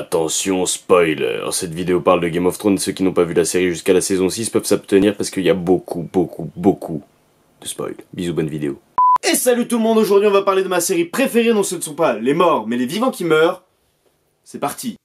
Attention spoiler, cette vidéo parle de Game of Thrones, ceux qui n'ont pas vu la série jusqu'à la saison 6 peuvent s'abstenir parce qu'il y a beaucoup de spoil. Bisous, bonne vidéo. Et salut tout le monde, aujourd'hui on va parler de ma série préférée, non ce ne sont pas les morts mais les vivants qui meurent. C'est parti.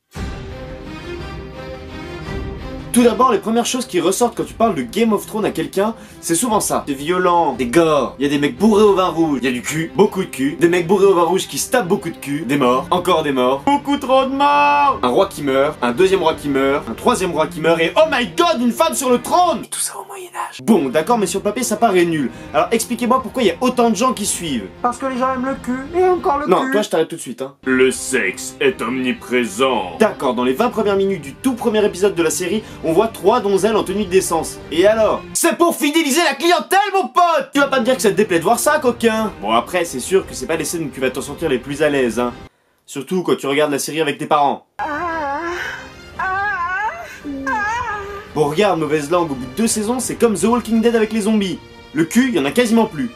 Tout d'abord, les premières choses qui ressortent quand tu parles de Game of Thrones à quelqu'un, c'est souvent ça. Des violents, des gore, il y a des mecs bourrés au vin rouge, il y a du cul, beaucoup de cul, des mecs bourrés au vin rouge qui se tapent beaucoup de cul, des morts, encore des morts, beaucoup trop de morts, un roi qui meurt, un deuxième roi qui meurt, un troisième roi qui meurt et oh my god, une femme sur le trône. Et tout ça au Moyen-Âge. Bon, d'accord, mais sur le papier ça paraît nul. Alors expliquez-moi pourquoi il y a autant de gens qui suivent. Parce que les gens aiment le cul, et encore le cul. Non, toi je t'arrête tout de suite, hein. Le sexe est omniprésent. D'accord, dans les 20 premières minutes du tout premier épisode de la série, on voit 3 donzelles en tenue de décence. Et alors? C'est pour fidéliser la clientèle, mon pote! Tu vas pas me dire que ça te déplaît de voir ça, coquin? Bon, après, c'est sûr que c'est pas les scènes où tu vas t'en sentir les plus à l'aise, hein. Surtout quand tu regardes la série avec tes parents. Bon, regarde, mauvaise langue, au bout de 2 saisons, c'est comme The Walking Dead avec les zombies. Le cul, y en a quasiment plus.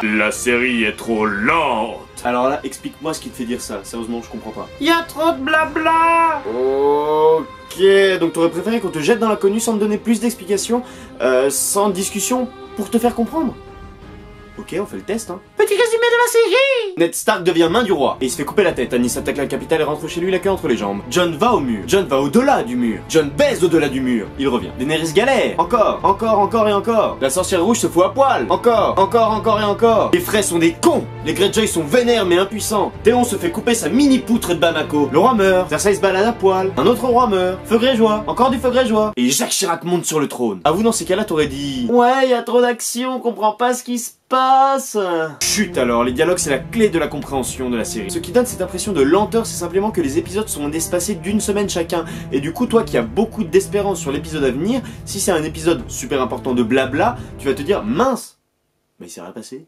La série est trop lente. Alors là, explique-moi ce qui te fait dire ça. Sérieusement, je comprends pas. Y a trop de blabla. Ok, donc t'aurais préféré qu'on te jette dans l'inconnu sans te donner plus d'explications, sans discussion, pour te faire comprendre? Ok, on fait le test, hein. Petit résumé de la série. Ned Stark devient main du roi, et il se fait couper la tête. Anis attaque la capitale et rentre chez lui la queue entre les jambes. Jon va au mur. Jon va au-delà du mur. Jon baise au-delà du mur. Il revient. Daenerys galère. Encore et encore. La sorcière rouge se fout à poil. Encore et encore. Les Frey sont des cons. Les Greyjoy sont vénères mais impuissants. Théon se fait couper sa mini-poutre de Bamako. Le roi meurt. Cersei se balade à poil. Un autre roi meurt. Feu Greyjoy. Encore du feu Greyjoy. Et Jacques Chirac monte sur le trône. À vous, dans ces cas-là, t'aurais dit: ouais, y a trop d'action, on comprend pas ce qui se passe. Chut alors, les dialogues c'est la clé de la compréhension de la série. Ce qui donne cette impression de lenteur, c'est simplement que les épisodes sont espacés d'une semaine chacun. Et du coup, toi qui as beaucoup d'espérance sur l'épisode à venir, si c'est un épisode super important de blabla, tu vas te dire: mince, mais il s'est rien passé.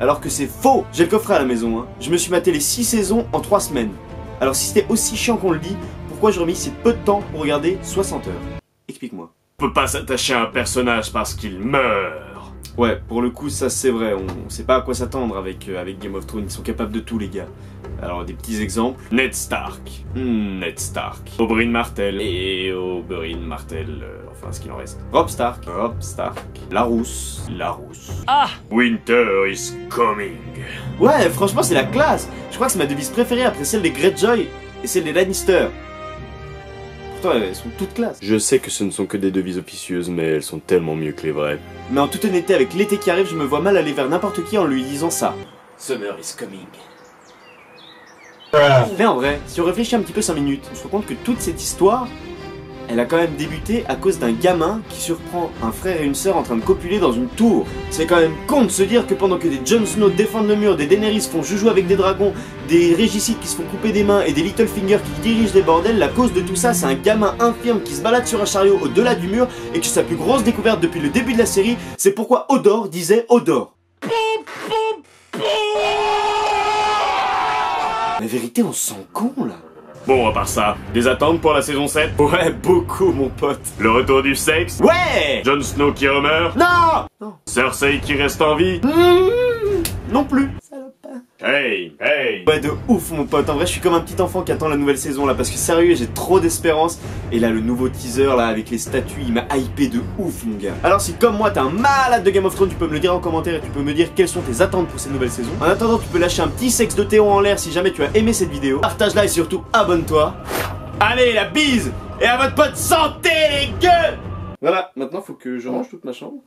Alors que c'est faux. J'ai le coffret à la maison, hein. Je me suis maté les 6 saisons en 3 semaines. Alors si c'était aussi chiant qu'on le dit, pourquoi j'aurais mis si peu de temps pour regarder 60 heures? Explique-moi. On peut pas s'attacher à un personnage parce qu'il meurt. Ouais, pour le coup, ça c'est vrai, on sait pas à quoi s'attendre avec Game of Thrones, ils sont capables de tout les gars. Alors des petits exemples. Ned Stark. Ned Stark. Oberyn Martell. Et Oberyn Martell, enfin ce qu'il en reste. Robb Stark. Larousse. Ah! Winter is coming. Ouais, franchement c'est la classe. Je crois que c'est ma devise préférée après celle des Greyjoy et celle des Lannister. Pourtant elles sont toutes classes. Je sais que ce ne sont que des devises officieuses, mais elles sont tellement mieux que les vraies. Mais en toute honnêteté, avec l'été qui arrive, je me vois mal aller vers n'importe qui en lui disant ça. Summer is coming. Mais en vrai, si on réfléchit un petit peu 5 minutes, on se rend compte que toute cette histoire, elle a quand même débuté à cause d'un gamin qui surprend un frère et une sœur en train de copuler dans une tour. C'est quand même con de se dire que pendant que des Jon Snow défendent le mur, des Daenerys font joujou avec des dragons, des régicides qui se font couper des mains et des Littlefinger qui dirigent des bordels, la cause de tout ça c'est un gamin infirme qui se balade sur un chariot au-delà du mur et que sa plus grosse découverte depuis le début de la série, c'est pourquoi Hodor disait Hodor. La vérité, on se sent con là. Bon, à part ça, des attentes pour la saison 7? Ouais, beaucoup mon pote. Le retour du sexe? Ouais! Jon Snow qui remeurt? Non! Cersei qui reste en vie? Non plus. Hey! Ouais, de ouf mon pote, en vrai je suis comme un petit enfant qui attend la nouvelle saison là, parce que sérieux j'ai trop d'espérance. Et là le nouveau teaser là avec les statues il m'a hypé de ouf mon gars. Alors si comme moi t'es un malade de Game of Thrones, tu peux me le dire en commentaire et tu peux me dire quelles sont tes attentes pour cette nouvelle saison. En attendant tu peux lâcher un petit sexe de Théon en l'air si jamais tu as aimé cette vidéo. Partage-la et surtout abonne-toi. Allez la bise! Et à votre pote santé les gueux! Voilà, maintenant faut que je range toute ma chambre.